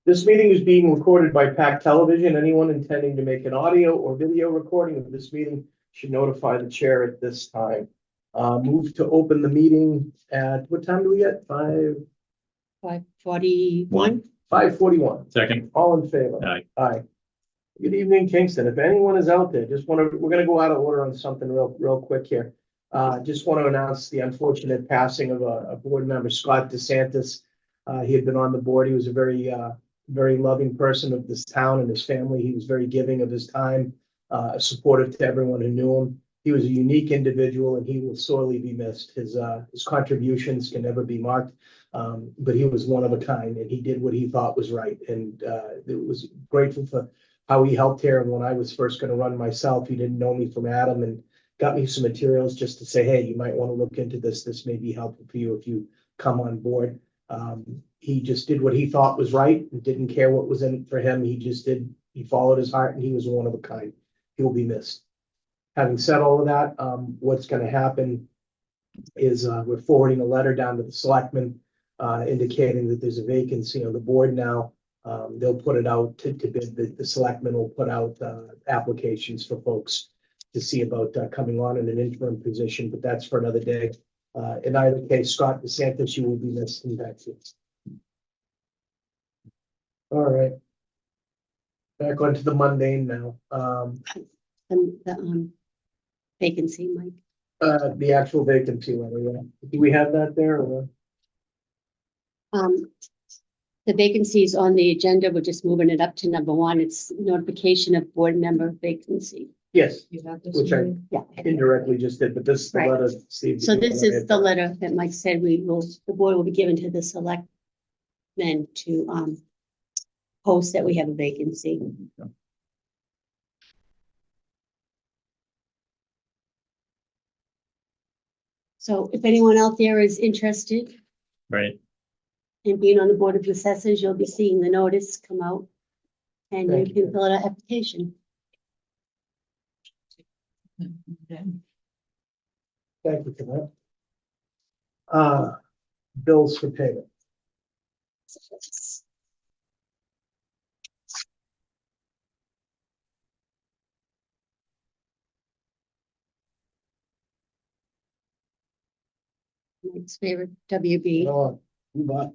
This meeting is being recorded by PAC Television. Anyone intending to make an audio or video recording of this meeting should notify the chair at this time. Move to open the meeting at, what time do we get? 5:41. 5:41. Second. All in favor? Aye. Aye. Good evening, Kingston. If anyone is out there, we're gonna go out of order on something real quick here. Just want to announce the unfortunate passing of a board member, Scott DeSantis. He had been on the board. He was a very loving person of this town and his family. He was very giving of his time, supportive to everyone who knew him. He was a unique individual and he will sorely be missed. His contributions can never be marked, but he was one of a kind and he did what he thought was right. And it was grateful for how he helped here. And when I was first going to run myself, he didn't know me from Adam and got me some materials just to say, hey, you might want to look into this. This may be helpful for you if you come on board. He just did what he thought was right and didn't care what was in it for him. He followed his heart and he was one of a kind. He will be missed. Having said all of that, what's going to happen is we're forwarding a letter down to the selectmen indicating that there's a vacancy on the board now. They'll put it out to bid. The selectmen will put out applications for folks to see about coming on in an interim position, but that's for another day. In either case, Scott DeSantis, you will be missed in that case. All right. Back onto the mundane now. The vacancy, Mike. The actual vacancy letter, yeah. Do we have that there or? The vacancies on the agenda, we're just moving it up to number 1. It's notification of board member vacancy. Yes, You have this which I one? Yeah. indirectly just did, but this is the Right. letter. Steve. So this is the letter that Mike said the board will be given to the selectmen to post that we have a vacancy. So if anyone out there is interested Right. in being on the Board of Assessors, you'll be seeing the notice come out and Thank you you. can fill out an application. Okay. Thank you for that. Bills for payment. Mike's favorite, WB. You bought.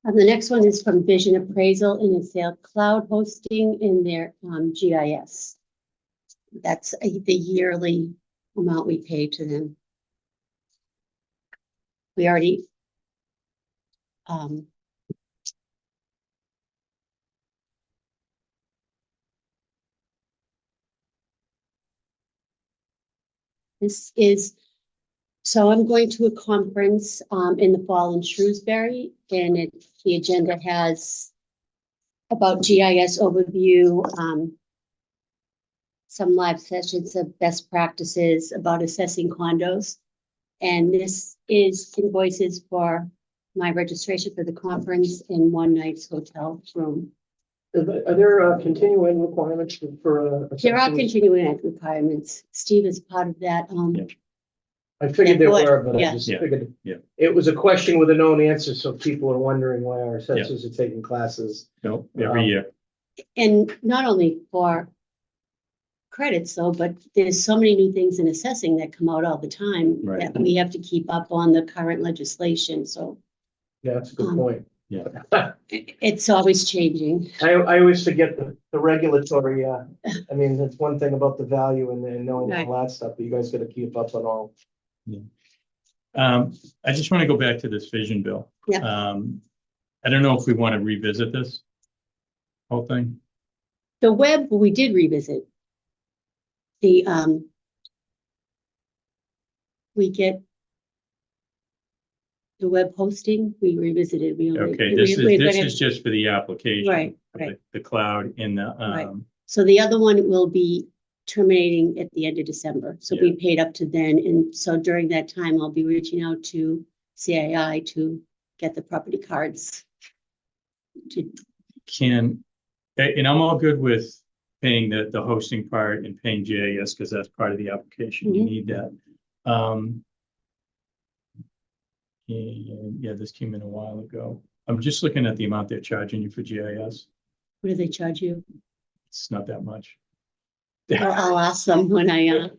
The next one is from Vision Appraisal and it's their cloud hosting in their GIS. That's the yearly amount we pay to them. We already this is, so I'm going to a conference in the fall in Shrewsbury, and the agenda has about GIS overview, some live sessions of best practices about assessing condos. And this is invoices for my registration for the conference in one night's hotel room. Are there continuing requirements for? There are continuing requirements. Steve is part of that. I figured there Yeah, were, but I yeah. just Yeah, figured. yeah. It was a question with a known answer, so people are wondering why our assessors are taking classes. No, every year. And not only for credits though, but there's so many new things in assessing that come out all the time Right. that we have to keep up on the current legislation. So Yeah, that's a good point. Yeah. it's always changing. I always forget the regulatory, I mean, that's one thing about the value and knowing all that stuff, but you guys gotta keep up on all. I just want to go back to this vision bill. Yeah. I don't know if we want to revisit this whole thing. The web, we did revisit. The, we get the web hosting, we revisited. We only, Okay, we- we're this gonna- is just for the application. Right, of right. The cloud in the, Right. So the other one will be terminating at the end of December. So be paid up to then. And so during that time, I'll be reaching out to CII to get the property cards. and I'm all good with paying the hosting part and paying GIS, because that's part of the application. You Mhm. need that. And yeah, this came in a while ago. I'm just looking at the amount they're charging you for GIS. What do they charge you? It's not that much. I'll ask them when I,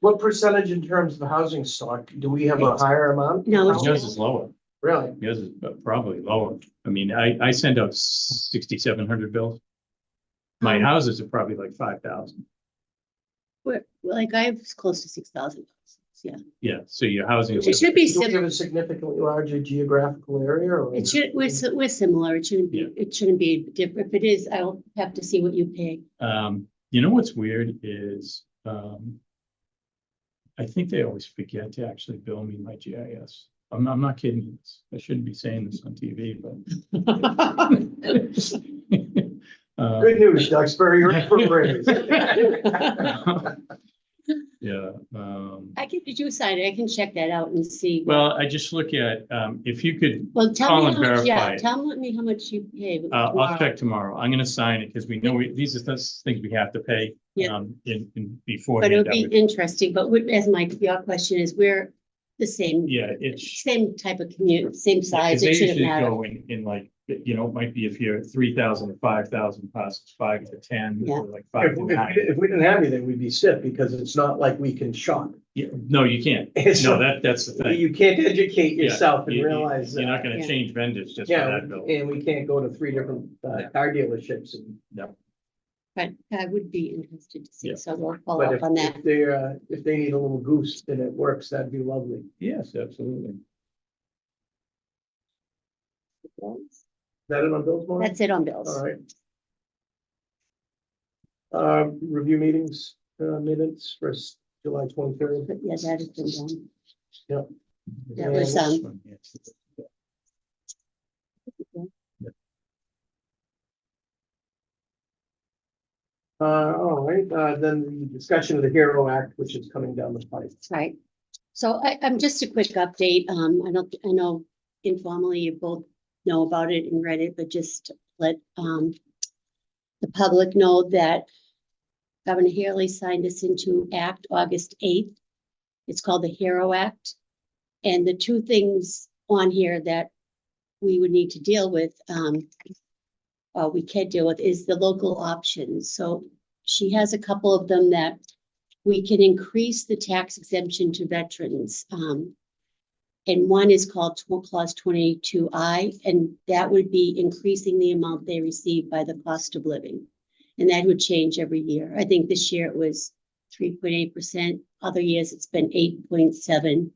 What percentage in terms of housing stock? Do we have a higher amount? No, it's Yours is lower. Really? Yours is probably lower. I mean, I send out 6,700 bills. My houses are probably like 5,000. like I have close to 6,000. Yeah, Yeah, so your housing. It should be Do we have a significantly larger geographical area or? it should, we're similar. It shouldn't be, Yeah. it shouldn't be different. If it is, I'll have to see what you pay. You know what's weird is, I think they always forget to actually bill me my GIS. I'm not kidding you. I shouldn't be saying this on TV, but. Good news, Duxbury, you're in for praise. Yeah. Did you sign it? I can check that out and see. Well, I just look at, if you could, Well, tell call me and how much, verify yeah, it. tell me how much you pay. I'll tomorrow. check tomorrow. I'm gonna sign it because we know these are the things we have to pay. Yeah. In before. But it would be interesting, but as your question is, we're the same. Yeah, it's. Same type of community, same size. Because they It shouldn't usually matter. go in like, you know, it might be if you're 3,000 to 5,000 past 5 to 10, Yeah. or like 5 to 9. If we didn't have anything, we'd be sick because it's not like we can shop. Yeah, no, you can't. It's No, not- that's the thing. You can't educate Yeah, yourself and you- realize. You're not gonna Yeah. change vendors just for Yeah, that bill. and we can't go to 3 different car dealerships and. But I would be interested to see, Yeah. so we'll follow But up on that. if they need a little goose and it works, that'd be lovely. Yes, absolutely. Is that it on Bill's morning? That's it on bills. All right. Review meetings, minutes for July 23rd. But yeah, that has been done. Yep. That was, All right, then the discussion of the HERO Act, which is coming down the pipe. Right. So I'm just a quick update. I know informally you both know about it and read it, but just let the public know that Governor Haley signed this into Act August 8th. It's called the HERO Act. And the two things on here that we would need to deal with, we can deal with, is the local options. So she has a couple of them that we can increase the tax exemption to veterans. And one is called Clause 22I, and that would be increasing the amount they receive by the cost of living. And that would change every year. I think this year it was 3.8%. Other years it's been 8.7%.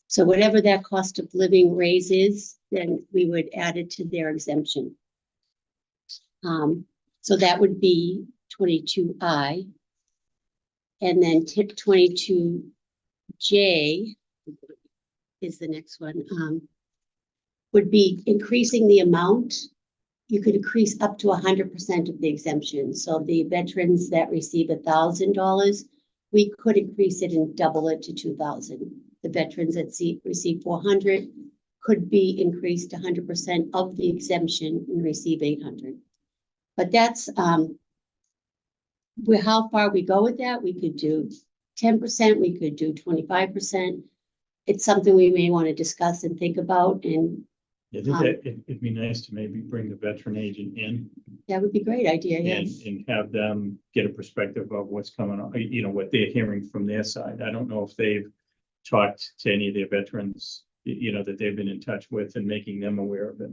So whatever that cost of living raise is, then we would add it to their exemption. So that would be 22I. And then 22J is the next one, would be increasing the amount. You could increase up to 100% of the exemption. So the veterans that receive $1,000, we could increase it and double it to 2,000. The veterans that receive 400 could be increased 100% of the exemption and receive 800. But that's how far we go with that. We could do 10%, we could do 25%. It's something we may want to discuss and think about, and I think that it'd be nice to maybe bring the veteran agent in that would be a great idea, yes. and have them get a perspective of what's coming on, you know, what they're hearing from their side. I don't know if they've talked to any of their veterans, you know, that they've been in touch with and making them aware of it.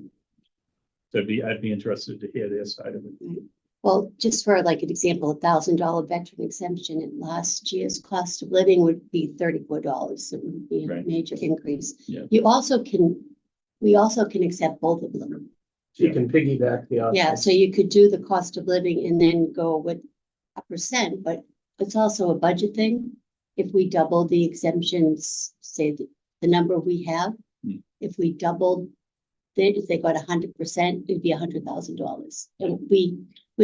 So I'd be interested to hear their side of it. Well, just for like an example, $1,000 veteran exemption in last year's cost of living would be $34. So it would be a Right. major increase. Yeah. We also can accept both of them. So you can piggyback the. Yeah, so you could do the cost of living and then go with a percent, but it's also a budget thing. If we double the exemptions, say the number we have, if we doubled it, if they got 100%, it'd be $100,000. And we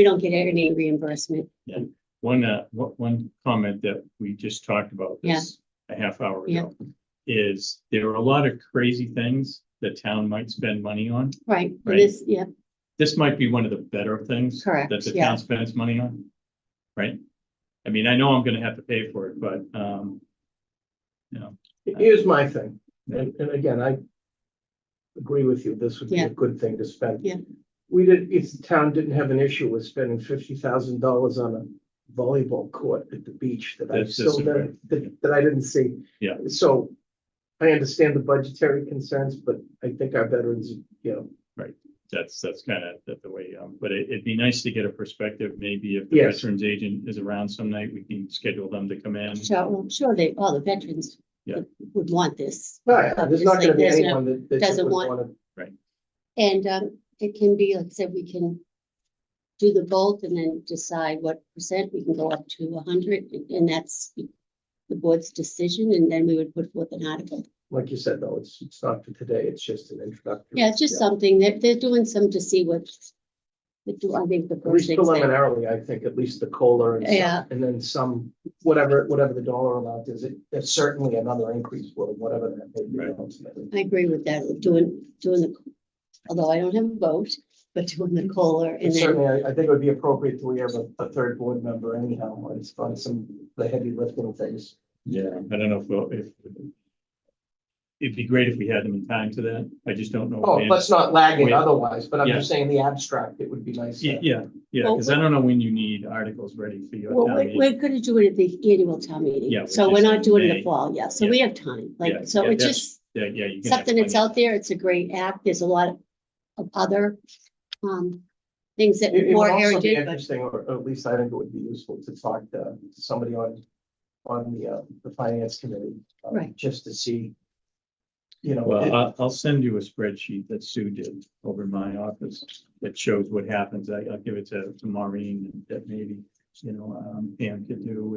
don't get any reimbursement. One comment that we just talked about this a half hour ago is there are a lot of crazy things the town might spend money on. Right. Right. This This might be one of the better things Correct, that the yeah. town spends money on. right? I mean, I know I'm gonna have to pay for it, but, you know, Here's my thing, and again, I agree with you, this would be Yeah. a good thing to spend. Yeah. If the town didn't have an issue with spending $50,000 on a volleyball court at the beach that I That's still right. that I didn't see. Yeah. So I understand the budgetary concerns, but I think our veterans, that's kind of the way, but it'd be nice to get a perspective, maybe if the Yes. veterans agent is around some night, we can schedule them to come in. So I'm sure all the veterans Yeah. would want this. there's not gonna be There's no- anyone that doesn't would want- wanna. And it can be, like I said, we can do the both and then decide what percent. We can go up to 100, and that's the board's decision, and then we would put forth an article. Like you said, though, it's not for today, it's just an introductory. Yeah, it's just something that they're doing some to see what. I think the At first least thing. preliminarily, I think at least the COLA and Yeah. some, and then some, whatever the dollar amount is, there's certainly another increase for whatever that may be. Right. ultimately. I agree with that, doing the, although I don't have a vote, but doing the COLA and And then, certainly, I think it would be appropriate that we have a third board member anyhow, on some of the heavy lifting things. Yeah, I don't know if it'd be great if we had them in time to that. I just don't know. Oh, when. let's not lag it Wait. otherwise, but I'm Yeah. just saying the abstract, it would be nice. to- Yeah, because I don't know when you need articles ready for your well, town we're meeting. gonna do it at the annual town meeting. Yeah, So which we're is not in doing it in May. the fall, yeah, so Yeah. we have time, Yeah, like, so yeah, it's that's- just Yeah, you can have something that's plenty. out there, it's a great act, there's a lot of other, things that It would more also Harry be did, but, interesting, or at least I think it would be useful to talk to somebody on the finance committee. Right. Just to see, Well, I'll send you a spreadsheet that Sue did over in my office that shows what happens. I'll give it to Maureen that maybe, Pam could do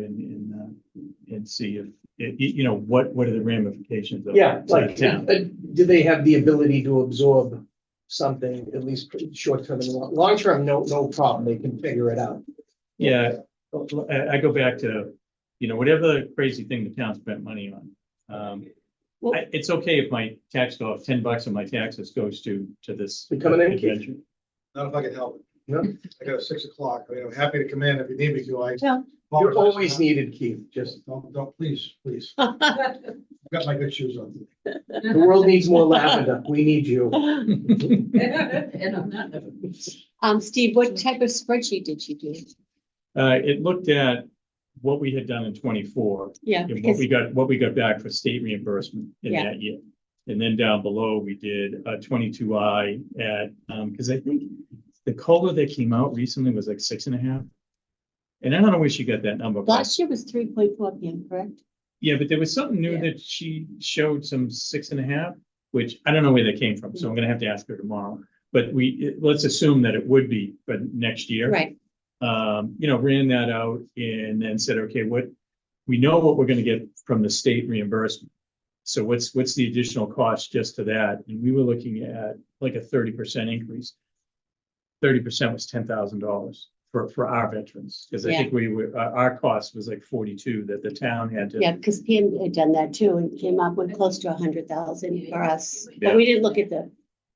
and see if, what are the ramifications of yeah, to the like, town. do they have the ability to absorb something, at least short term and long term? No problem, they can figure it out. Yeah, I go back to, whatever the crazy thing the town spent money on. Well- It's okay if my tax go off $10 of my taxes goes to this. Become an educator. adventure. Not if I can help it. No. I got a 6 o'clock. I mean, I'm happy to come in if you need me to. I well, You're apologize. always needed, Keith, just, Don't, please. I've got my good shoes on. the world needs more lavender, we need you. Steve, what type of spreadsheet did you do? It looked at what we had done in 24 Yeah, and because, what we got back for state reimbursement in Yeah. that year. And then down below, we did a 22I at, because I think the COLA that came out recently was like 6.5. And I don't know where she got that number. but- last year was 3.4 PM, correct? Yeah, but there was something new Yeah. that she showed some 6.5, which I don't know where that came from, so I'm gonna have to ask her tomorrow. But let's assume that it would be, but next year. Right, Ran that out and then said, okay, we know what we're gonna get from the state reimbursement. So what's the additional cost just to that? And we were looking at like a 30% increase. 30% was $10,000 for our veterans, because I think our cost was like 42 that the town had to. yeah, because PM had done that too, and came up with close to 100,000 for us, Yeah. but we didn't look at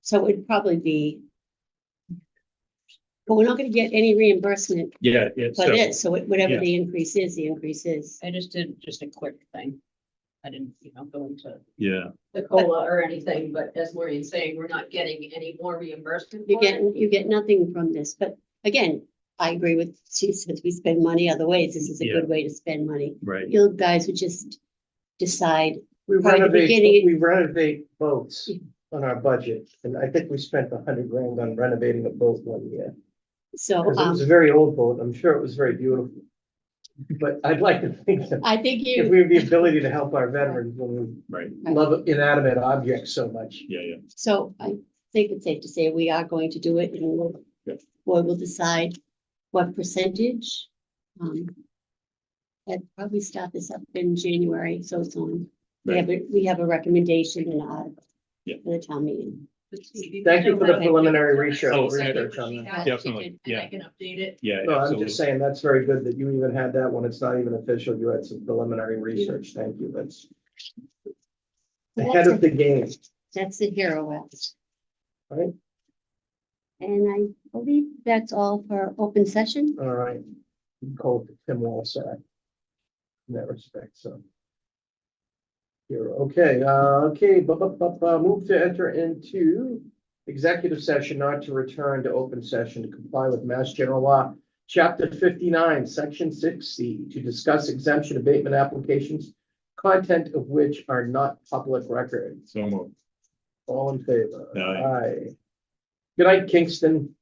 so it'd probably be. But we're not gonna get any reimbursement Yeah, for this, so whatever Yeah. the increase is, the increase is. I just did just a quick thing. I didn't, go into yeah, the COLA or anything, but as Maureen's saying, we're not getting any more reimbursement. You for it. you get nothing from this, but again, I agree with, she says we spend money other ways, this is a Yeah. good way to spend money. right. You guys would just decide, We Right at the beginning- renovate boats on our budget, and I think we spent $100,000 on renovating a boat one year. so, Because it was a very old boat, I'm sure it was very beautiful. But I'd like to think that I think if you, we have the ability to help our veterans when Right, we love inanimate objects so much. yeah. so I think it's safe to say we are going to do it, and Yeah. board will decide what percentage. And probably start this up in January, so it's on, we have a recommendation in the article. Yeah. For the town meeting. Thank you for the preliminary research Oh, research on that. Yeah. Definitely, And yeah, I can update it. yeah, No, I'm absolutely. just saying, that's very good that you even had that when it's not even official, you had some preliminary research, thank you, that's ahead of the game. That's the Hero Act. Right. And I believe that's all for open session. All right, call it Tim Walsall in that respect, so. Here, okay, move to enter into executive session, not to return to open session to comply with Mass General Law, Chapter 59, Section 6C, to discuss exemption abatement applications, content of which are not public record. So moved. All in favor? Aye. Good night, Kingston.